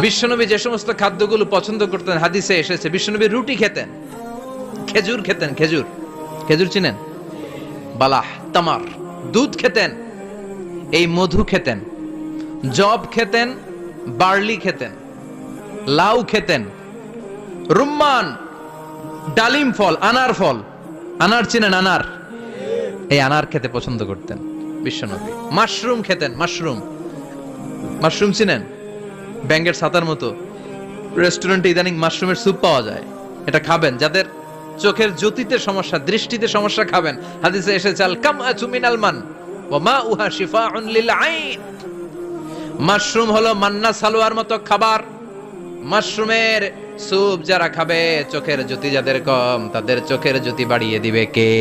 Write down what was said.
বিশ্বনবী যে সমস্ত খাদ্যগুলো পছন্দ করতেন হাদিসে এসেছে, বিশ্বনবী রুটি খেতেন, খেজুর খেতেন, খেজুর, খেজুর চিনেন, বালাহ, তামার, দুধ খেতেন, এই মধু খেতেন, জব খেতেন, বার্লি খেতেন, লাউ খেতেন, রুম্মান, ডালিম ফল, আনার ফল, আনার চিনেন, আনার, এই আনার খেতে পছন্দ করতেন বিশ্বনবী। মাশরুম খেতেন, মাশরুম, মাশরুম চিনেন, ব্যাঙ্গের ছাতার মতো, রেস্টুরেন্টে ইদানিং মাশরুমের স্যুপ পাওয়া যায়, এটা খাবেন। যাদের চোখের জ্যোতিতে সমস্যা, দৃষ্টিতে সমস্যা, খাবেন। হাদিসে এসেছে আল কামআতু মিনাল মান ওয়া মাউহা শিফাউন লিল আইন। মাশরুম হলো মান্না সালোয়ার মতো খাবার। মাশরুমের স্যুপ যারা খাবে, চোখের জ্যোতি যাদের কম, তাদের চোখের জ্যোতি বাড়িয়ে দিবে কে?